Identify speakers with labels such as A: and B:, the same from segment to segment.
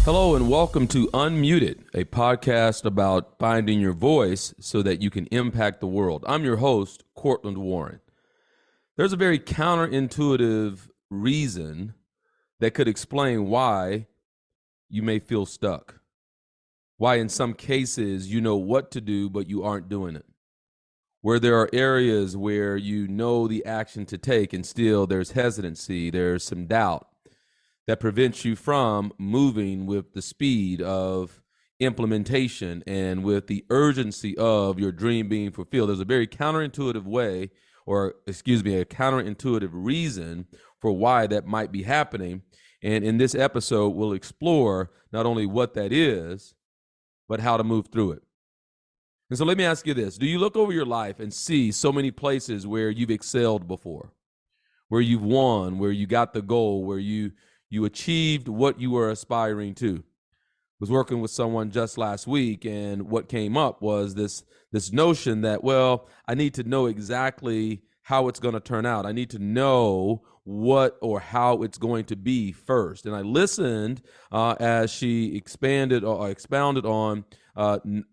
A: Hello and welcome to Unmuted, a podcast about finding your voice so that you can impact the world. I'm your host, Courtland Warren. There's a very counterintuitive reason that could explain why you may feel stuck. Why in some cases you know what to do, but you aren't doing it. Where there are areas where you know the action to take and still there's hesitancy, there's some doubt that prevents you from moving with the speed of implementation and with the urgency of your dream being fulfilled. There's a very counterintuitive way, a counterintuitive reason for why that might be happening. And in this episode, we'll explore not only what that is, but how to move through it. And so let me ask you this. Do you look over your life and see so many places where you've excelled before, where you've won, where you got the goal, where you achieved what you were aspiring to? I was working with someone just last week, and what came up was this notion that, well, I need to know exactly how it's going to turn out. I need to know what or how it's going to be first. And I listened as she expounded on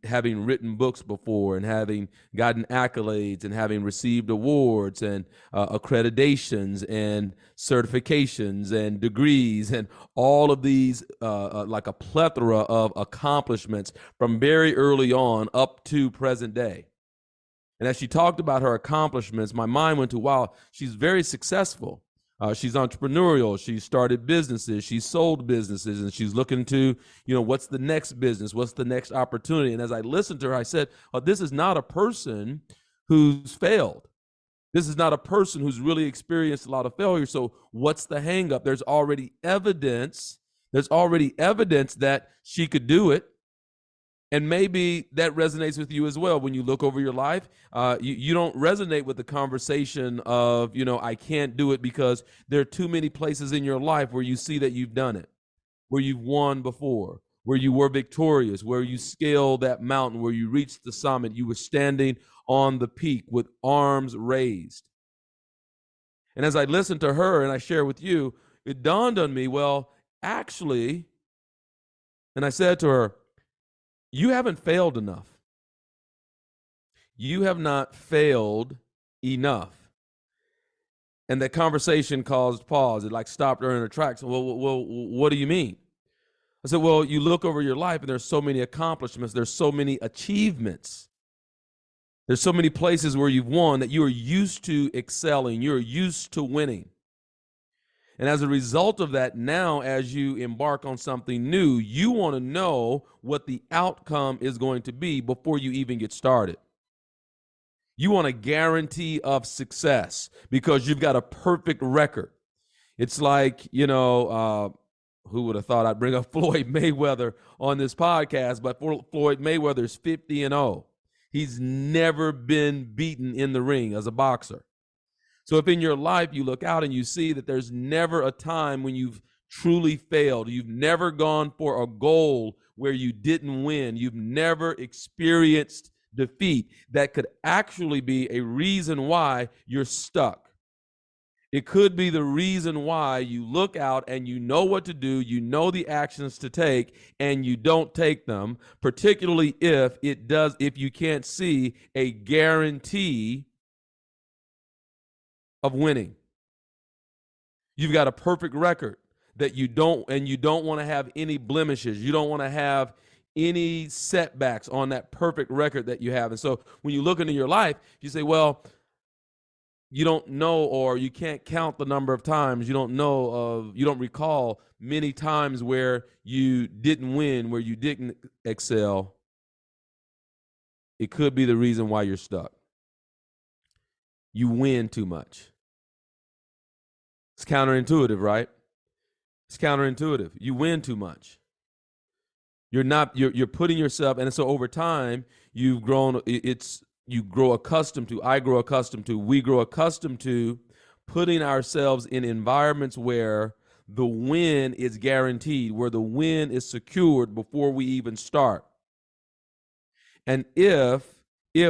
A: having written books before and having gotten accolades and having received awards and accreditations and certifications and degrees and all of these like a plethora of accomplishments from very early on up to present day. And as she talked about her accomplishments, my mind went to, wow, she's very successful. She's entrepreneurial. She's started businesses. She's sold businesses, and she's looking to, what's the next business? What's the next opportunity? And as I listened to her, I said, this is not a person who's failed. This is not a person who's really experienced a lot of failure. So what's the hang up? There's already evidence. There's already evidence that she could do it. And maybe that resonates with you as well. When you look over your life, you don't resonate with the conversation of, I can't do it, because there are too many places in your life where you see that you've done it, where you've won before, where you were victorious, where you scaled that mountain, where you reached the summit, you were standing on the peak with arms raised. And as I listened to her and I share with you, it dawned on me, well, actually, and I said to her, you haven't failed enough. You have not failed enough. And that conversation caused pause. It stopped her in her tracks. Well, what do you mean? I said, well, you look over your life and there's so many accomplishments. There's so many achievements. There's so many places where you've won that you are used to excelling. You're used to winning. And as a result of that, now as you embark on something new, you want to know what the outcome is going to be before you even get started. You want a guarantee of success because you've got a perfect record. It's like, who would have thought I'd bring up Floyd Mayweather on this podcast, but Floyd Mayweather's 50-0. He's never been beaten in the ring as a boxer. So if in your life you look out and you see that there's never a time when you've truly failed, you've never gone for a goal where you didn't win, you've never experienced defeat, that could actually be a reason why you're stuck. It could be the reason why you look out and you know what to do, you know the actions to take, and you don't take them, particularly if you can't see a guarantee of winning. You've got a perfect record that you don't want to have any blemishes. You don't want to have any setbacks on that perfect record that you have. And so when you look into your life, you say, well, you don't know, or you can't count the number of times, you don't recall many times where you didn't win, where you didn't excel. It could be the reason why you're stuck. You win too much. It's counterintuitive, right? It's counterintuitive. You win too much. You're putting yourself, and so over time, we grow accustomed to putting ourselves in environments where the win is guaranteed, where the win is secured before we even start. And if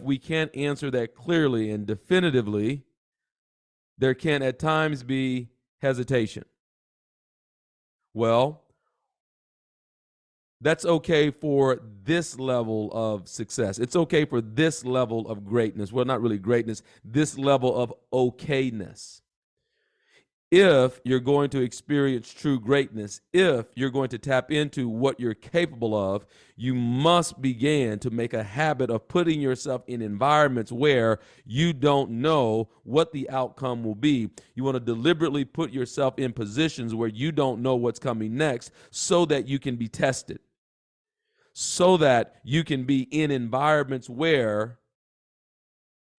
A: we can't answer that clearly and definitively, there can at times be hesitation. Well, That's okay for this level of success. It's okay for this level of greatness. Well, not really greatness, this level of okayness. If you're going to experience true greatness, if you're going to tap into what you're capable of, you must begin to make a habit of putting yourself in environments where you don't know what the outcome will be. You want to deliberately put yourself in positions where you don't know what's coming next so that you can be tested, so that you can be in environments where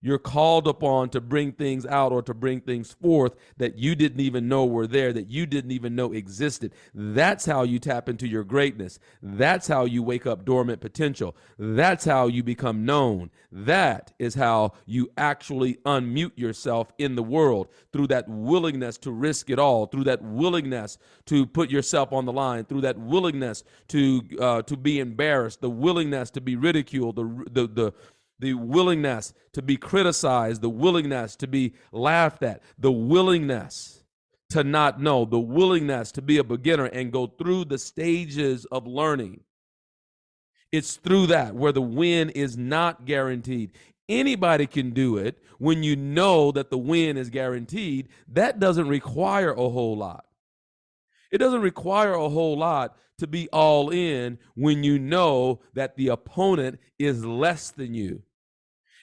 A: you're called upon to bring things out or to bring things forth that you didn't even know were there, that you didn't even know existed. That's how you tap into your greatness. That's how you wake up dormant potential. That's how you become known. That is how you actually unmute yourself in the world, through that willingness to risk it all, through that willingness to put yourself on the line, through that willingness to be embarrassed, the willingness to be ridiculed, the willingness to be criticized, the willingness to be laughed at, the willingness to not know, the willingness to be a beginner and go through the stages of learning. It's through that where the win is not guaranteed. Anybody can do it when you know that the win is guaranteed. That doesn't require a whole lot. It doesn't require a whole lot to be all in when you know that the opponent is less than you.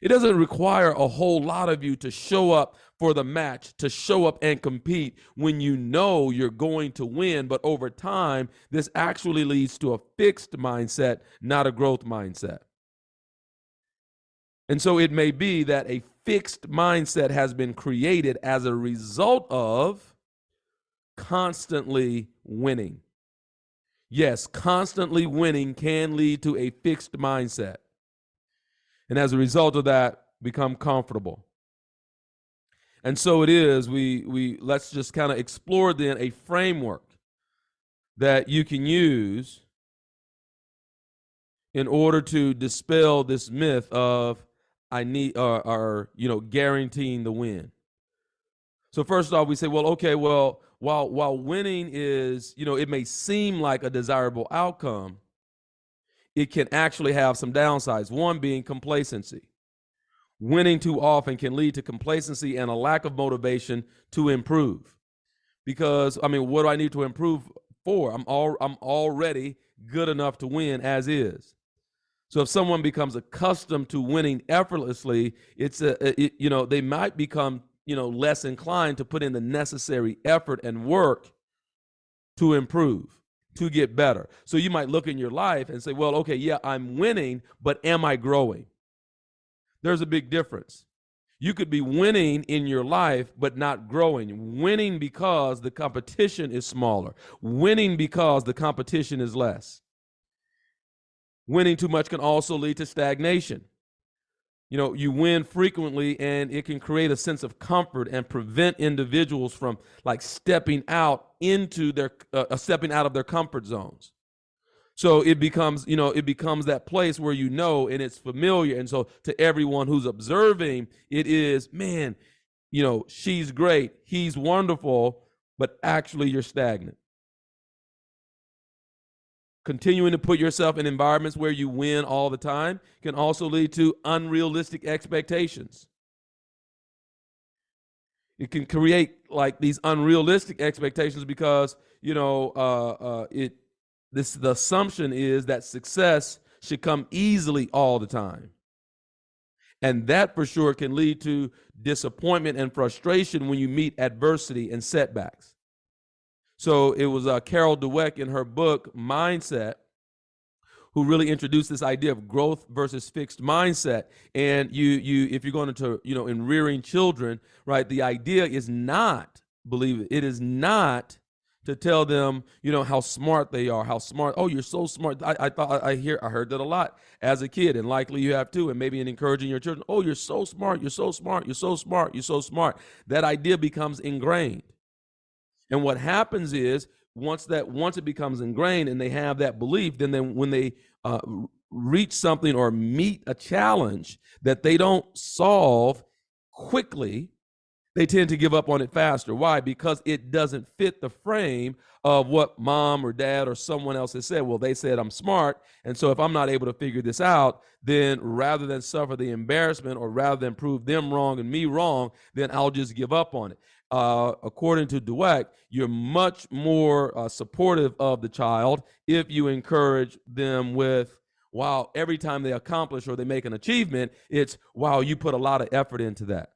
A: It doesn't require a whole lot of you to show up for the match, to show up and compete when you know you're going to win. But over time, this actually leads to a fixed mindset, not a growth mindset. And so it may be that a fixed mindset has been created as a result of constantly winning. Yes, constantly winning can lead to a fixed mindset. And as a result of that, become comfortable. And so it is, we let's just kind of explore then a framework that you can use in order to dispel this myth of I need or guaranteeing the win. So first off, we say, well, okay, well, while winning is, it may seem like a desirable outcome, it can actually have some downsides. One being complacency. Winning too often can lead to complacency and a lack of motivation to improve. Because, what do I need to improve for? I'm already good enough to win as is. So if someone becomes accustomed to winning effortlessly, they might become, less inclined to put in the necessary effort and work to improve, to get better. So you might look in your life and say, well, okay, yeah, I'm winning, but am I growing? There's a big difference. You could be winning in your life, but not growing. Winning because the competition is smaller. Winning because the competition is less. Winning too much can also lead to stagnation. You win frequently and it can create a sense of comfort and prevent individuals from stepping out of their comfort zones. So it becomes that place where and it's familiar. And so to everyone who's observing, it is, man, she's great, he's wonderful, but actually you're stagnant. Continuing to put yourself in environments where you win all the time can also lead to unrealistic expectations. It can create these unrealistic expectations because, the assumption is that success should come easily all the time. And that for sure can lead to disappointment and frustration when you meet adversity and setbacks. So it was Carol Dweck in her book, Mindset, who really introduced this idea of growth versus fixed mindset. And if you're going to, in rearing children, right, the idea is not, believe it is not to tell them, how smart they are, how smart. Oh, you're so smart. I heard that a lot as a kid, and likely you have too. And maybe in encouraging your children, oh, you're so smart, you're so smart, you're so smart, you're so smart. That idea becomes ingrained. And what happens is once it becomes ingrained and they have that belief, then when they reach something or meet a challenge that they don't solve quickly, They tend to give up on it faster. Why? Because it doesn't fit the frame of what mom or dad or someone else has said. Well, they said I'm smart, and so if I'm not able to figure this out, then rather than suffer the embarrassment or rather than prove them wrong and me wrong, then I'll just give up on it. According to Dweck, you're much more supportive of the child if you encourage them with, wow, every time they accomplish or they make an achievement, it's, wow, you put a lot of effort into that.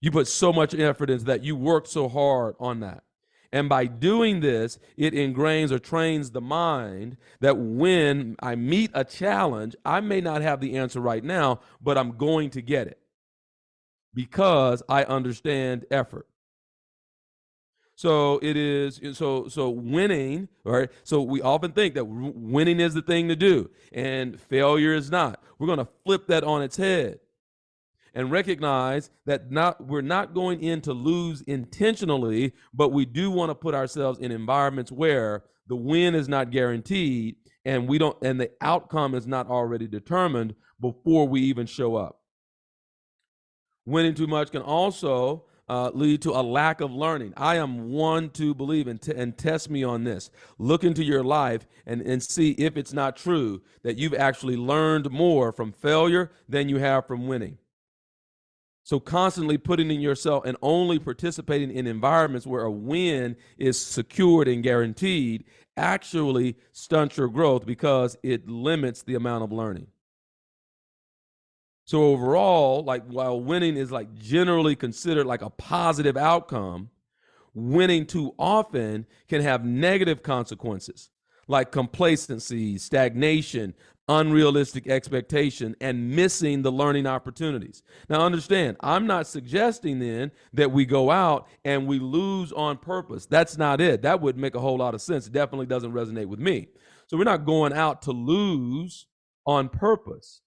A: You put so much effort into that. You worked so hard on that. And by doing this, it ingrains or trains the mind that when I meet a challenge, I may not have the answer right now, but I'm going to get it because I understand effort. So it is, so winning, right? So we often think that winning is the thing to do and failure is not. We're going to flip that on its head and recognize that we're not going in to lose intentionally, but we do want to put ourselves in environments where the win is not guaranteed and the outcome is not already determined before we even show up. Winning too much can also lead to a lack of learning. I am one to believe, and test me on this. Look into your life and see if it's not true that you've actually learned more from failure than you have from winning. So constantly putting in yourself and only participating in environments where a win is secured and guaranteed actually stunts your growth because it limits the amount of learning. So overall, like while winning is like generally considered like a positive outcome, winning too often can have negative consequences like complacency, stagnation, unrealistic expectation, and missing the learning opportunities. Now understand, I'm not suggesting then that we go out and we lose on purpose. That's not it. That would make a whole lot of sense. It definitely doesn't resonate with me. So we're not going out to lose on purpose.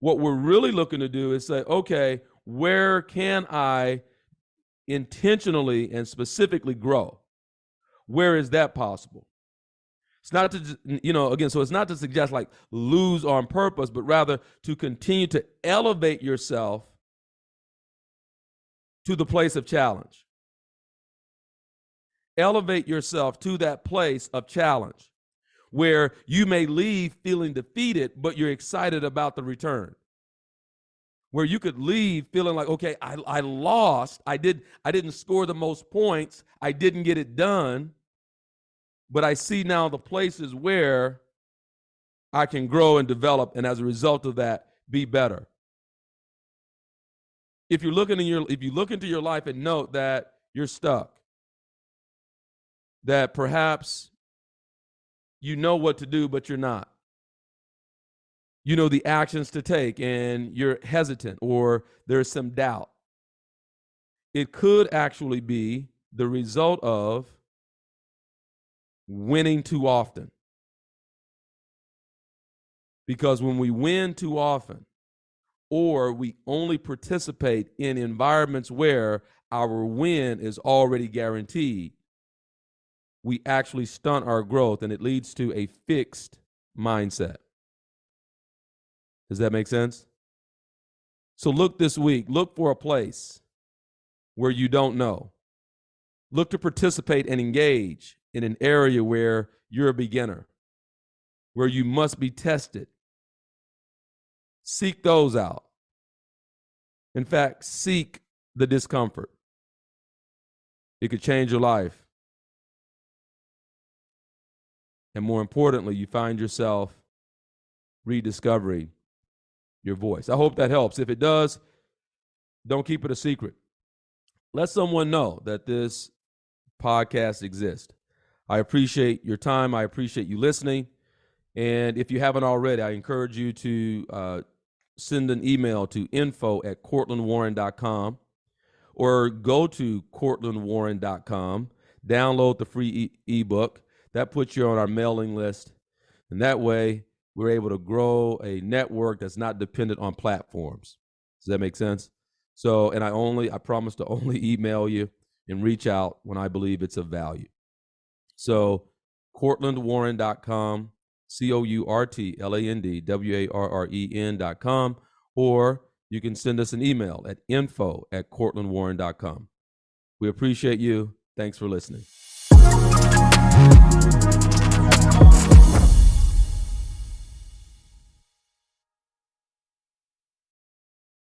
A: What we're really looking to do is say, okay, where can I intentionally and specifically grow? Where is that possible? It's not to, again, so it's not to suggest like lose on purpose, but rather to continue to elevate yourself to the place of challenge. Elevate yourself to that place of challenge where you may leave feeling defeated, but you're excited about the return. Where you could leave feeling like, okay, I lost. I didn't score the most points. I didn't get it done. But I see now the places where I can grow and develop, and as a result of that, be better. If you look into your life and note that you're stuck, that perhaps you know what to do, but you're not. You know the actions to take, and you're hesitant, or there's some doubt. It could actually be the result of winning too often. Because when we win too often, or we only participate in environments where our win is already guaranteed, we actually stunt our growth, and it leads to a fixed mindset. Does that make sense? So look this week, look for a place where you don't know. Look to participate and engage in an area where you're a beginner, where you must be tested. Seek those out. In fact, seek the discomfort. It could change your life. And more importantly, you find yourself rediscovering your voice. I hope that helps. If it does, don't keep it a secret. Let someone know that this podcast exists. I appreciate your time. I appreciate you listening. And if you haven't already, I encourage you to send an email to info@courtlandwarren.com or go to courtlandwarren.com, download the free ebook. That puts you on our mailing list. And that way, we're able to grow a network that's not dependent on platforms. Does that make sense? So, and I promise to only email you and reach out when I believe it's of value. So, courtlandwarren.com, CourtlandWarren.com, or you can send us an email at info@courtlandwarren.com. We appreciate you. Thanks for listening.